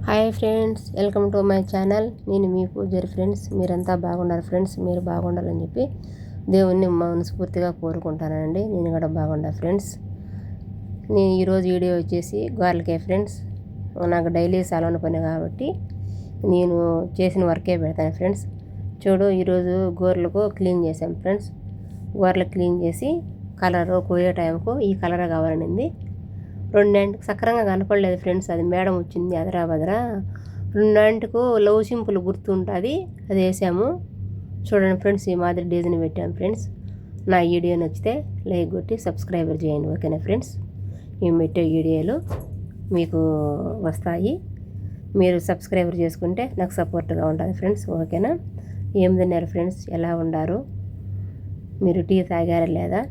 Hi friends, welcome to my channel. నేను మీ పూజారి friends. మీరంతా బాగున్నారు ఫ్రెండ్స్. మీరు బాగుండాలని చెప్పి దేవుణ్ణి మనస్ఫూర్తిగా కోరుకుంటానండి. నేను కూడా బాగుండా ఫ్రెండ్స్. నేను ఈరోజు వీడియో వచ్చేసి గారెలకే ఫ్రెండ్స్. నాకు డైలీ సెలవున పని కాబట్టి నేను చేసిన వర్కే పెడతాను ఫ్రెండ్స్. చూడు, ఈరోజు గోర్లకు క్లీన్ చేశాను ఫ్రెండ్స్. గోర్లకు క్లీన్ చేసి కలరు కోయే టైంకు ఈ కలర్ కావాలనింది. రెండింటికి సక్రంగా కనపడలేదు ఫ్రెండ్స్. అది మేడం వచ్చింది అదరా రెండింటికు లవ్ సింపుల్ గుర్తుంటుంది, అది వేసాము. చూడండి ఫ్రెండ్స్, ఈ మాదిరి డిజైన్ పెట్టాము ఫ్రెండ్స్. నా వీడియో నచ్చితే లైక్ కొట్టి సబ్స్క్రైబర్ చేయండి, ఓకేనా ఫ్రెండ్స్. మేము పెట్టే వీడియోలు మీకు వస్తాయి. మీరు సబ్స్క్రైబర్ చేసుకుంటే నాకు సపోర్ట్గా ఉంటుంది ఫ్రెండ్స్, ఓకేనా. ఏం తిన్నారు ఫ్రెండ్స్, ఎలా ఉన్నారు? మీరు టీ తాగారా లేదా?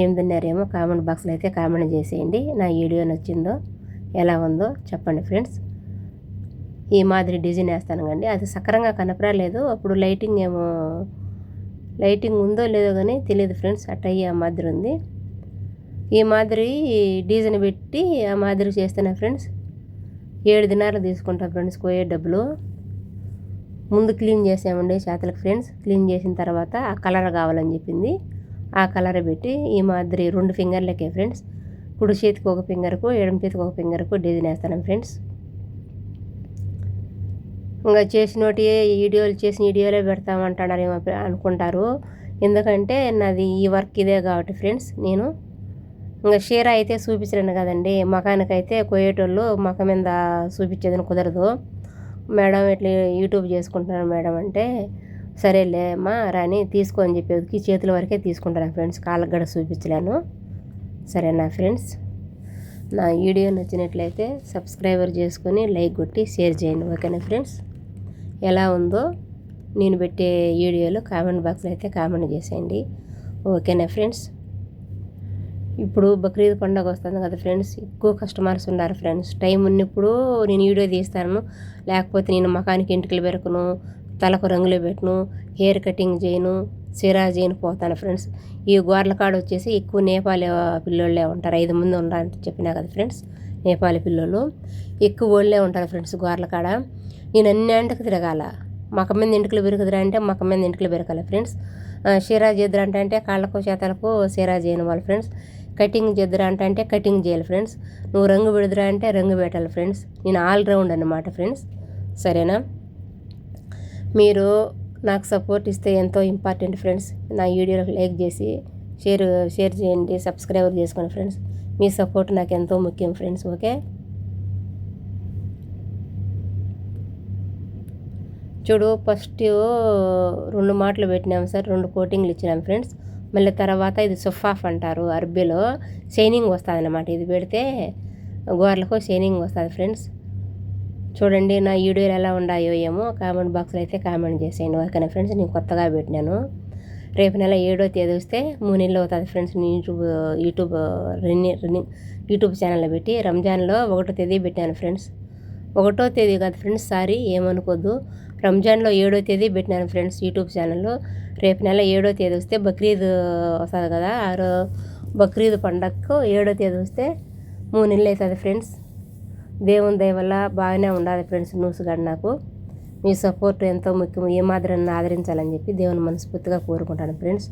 ఏం తిన్నారేమో కామెంట్ బాక్స్లో అయితే కామెంట్ చేసేయండి. నా వీడియో నచ్చిందో ఎలా ఉందో చెప్పండి ఫ్రెండ్స్. ఈ మాదిరి డిజైన్ వేస్తాను కండి, అది సక్రంగా కనపరాలేదు. అప్పుడు లైటింగ్ ఉందో లేదో కానీ తెలియదు ఫ్రెండ్స్. అట్టయ్యి ఆ మాదిరి ఉంది. ఈ మాదిరి డిజైన్ పెట్టి ఆ మాదిరి చేస్తాను ఫ్రెండ్స్. 7 దినాలు తీసుకుంటా ఫ్రెండ్స్ కోయే డబ్బులు. ముందు క్లీన్ చేసామండి చేతులకు ఫ్రెండ్స్. క్లీన్ చేసిన తర్వాత ఆ కలర్ కావాలని చెప్పింది. ఆ కలర్ పెట్టి ఈ మాదిరి 2 ఫింగర్లకే ఫ్రెండ్స్. కుడి చేతికి ఒక ఫింగర్కు, ఎడమ చేతికి ఒక ఫింగర్కు డిజైన్ వేస్తాను ఫ్రెండ్స్. ఇంకా చేసిన వీడియోలే పెడతామంటారు అనుకుంటారు. ఎందుకంటే నాది ఈ వర్క్ ఇదే కాబట్టి ఫ్రెండ్స్. నేను ఇంకా షీర అయితే చూపించలేను కదండి. మకానికైతే కోయేటోళ్ళు మక మీద చూపించేదని కుదరదు. మేడం ఇట్లా యూట్యూబ్ చేసుకుంటున్నాను మేడం అంటే, సరేలే అమ్మా రాని తీసుకో అని చెప్పేది చేతుల వరకే తీసుకుంటాను ఫ్రెండ్స్. కాళ్ళకు గడ చూపించలేను, సరేనా ఫ్రెండ్స్. నా వీడియో నచ్చినట్లయితే సబ్స్క్రైబర్ చేసుకొని లైక్ కొట్టి షేర్ చేయండి, ఓకేనా ఫ్రెండ్స్. ఎలా ఉందో నేను పెట్టే వీడియోలో కామెంట్ బాక్స్లో అయితే కామెంట్ చేసేయండి, ఓకేనా ఫ్రెండ్స్. ఇప్పుడు బక్రీద్ పండుగ వస్తుంది కదా ఫ్రెండ్స్. ఎక్కువ కస్టమర్స్ ఉన్నారు ఫ్రెండ్స్. టైం ఉన్నప్పుడు నేను వీడియో తీస్తాను, లేకపోతే నేను మకానికి ఎంటుకలు పెరకను, తలకు రంగులు పెట్టను, హెయిర్ కటింగ్ చేయను, సిరా చేయను పోతాను ఫ్రెండ్స్. ఈ గోర్ల కాడ వచ్చేసి ఎక్కువ నేపాలి పిల్లోళ్ళే ఉంటారు. 5 మంది ఉన్నారంటే చెప్పినా కదా ఫ్రెండ్స్. నేపాలి పిల్లోళ్ళు ఎక్కువ వాళ్ళే ఉంటారు ఫ్రెండ్స్ గోర్ల కాడ. నేను అన్ని అంటకు తిరగాల. మక మీద ఎంటుకలు పెరుగుదురా అంటే మక మీద ఎంటుకలు పెరగాలి ఫ్రెండ్స్. సిరా చేద్దరు అంటే కాళ్ళకు చేతలకు సిరా చేయను వాళ్ళు ఫ్రెండ్స్. కటింగ్ చేద్దరా అంటే కటింగ్ చేయాలి ఫ్రెండ్స్. నువ్వు రంగు పెడదురా అంటే రంగు పెట్టాలి ఫ్రెండ్స్. నేను ఆల్రౌండ్ అన్నమాట ఫ్రెండ్స్, సరేనా. మీరు నాకు సపోర్ట్ ఇస్తే ఎంతో ఇంపార్టెంట్ ఫ్రెండ్స్. నా వీడియోలకు లైక్ చేసి షేర్ చేయండి, సబ్స్క్రైబర్ చేసుకోండి ఫ్రెండ్స్. మీ సపోర్ట్ నాకు ఎంతో ముఖ్యం ఫ్రెండ్స్, ఓకే. చూడు, ఫస్ట్ 2 మాటలు పెట్టినాము సార్, 2 కోటింగ్లు ఇచ్చినాము ఫ్రెండ్స్. మళ్ళీ తర్వాత ఇది సుఫాఫ్ అంటారు అరబీలో, షైనింగ్ వస్తుంది అన్నమాట. ఇది పెడితే గోర్లకు షైనింగ్ వస్తుంది ఫ్రెండ్స్. చూడండి నా వీడియోలు ఎలా ఉన్నాయో ఏమో కామెంట్ బాక్స్లో అయితే కామెంట్ చేసేయండి, ఓకేనా ఫ్రెండ్స్. నేను కొత్తగా పెట్టినాను. రేపు నెల 7వ తేదీ వస్తే 3 నెలలు అవుతుంది ఫ్రెండ్స్. నేను యూట్యూబ్ ఛానల్లో పెట్టి రంజాన్లో 1వ తేదీ పెట్టాను ఫ్రెండ్స్. 1వ తేదీ కాదు ఫ్రెండ్స్, సారీ ఏమనుకోద్దు. రంజాన్లో 7వ తేదీ పెట్టినాను ఫ్రెండ్స్ యూట్యూబ్ ఛానల్లో. రేపు నెల 7వ తేదీ వస్తే బక్రీద్ వస్తుంది కదా, బక్రీద్ పండగకు 7వ తేదీ వస్తే 3 నెలలు అవుతుంది ఫ్రెండ్స్. దేవుని దయ వల్ల బాగానే ఉండాలి ఫ్రెండ్స్. న్యూస్గాడు నాకు మీ సపోర్ట్ ఎంతో ముఖ్యం. ఏ మాదిరి ఆదరించాలని చెప్పి దేవుని మనస్ఫూర్తిగా కోరుకుంటాను ఫ్రెండ్స్.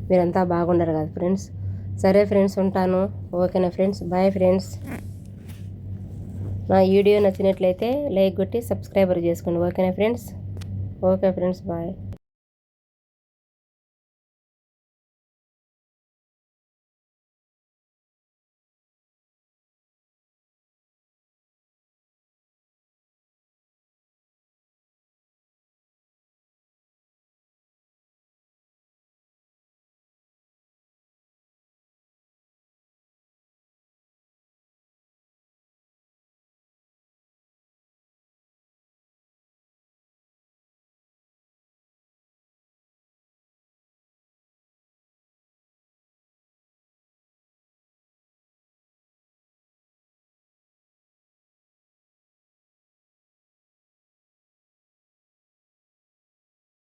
మీరంతా బాగుండారు కదా ఫ్రెండ్స్. సరే ఫ్రెండ్స్, ఉంటాను, ఓకేనా ఫ్రెండ్స్. Bye friends. నా వీడియో నచ్చినట్లయితే లైక్ కొట్టి సబ్స్క్రైబర్ చేసుకోండి, ఓకేనా ఫ్రెండ్స్. Okay friends, bye.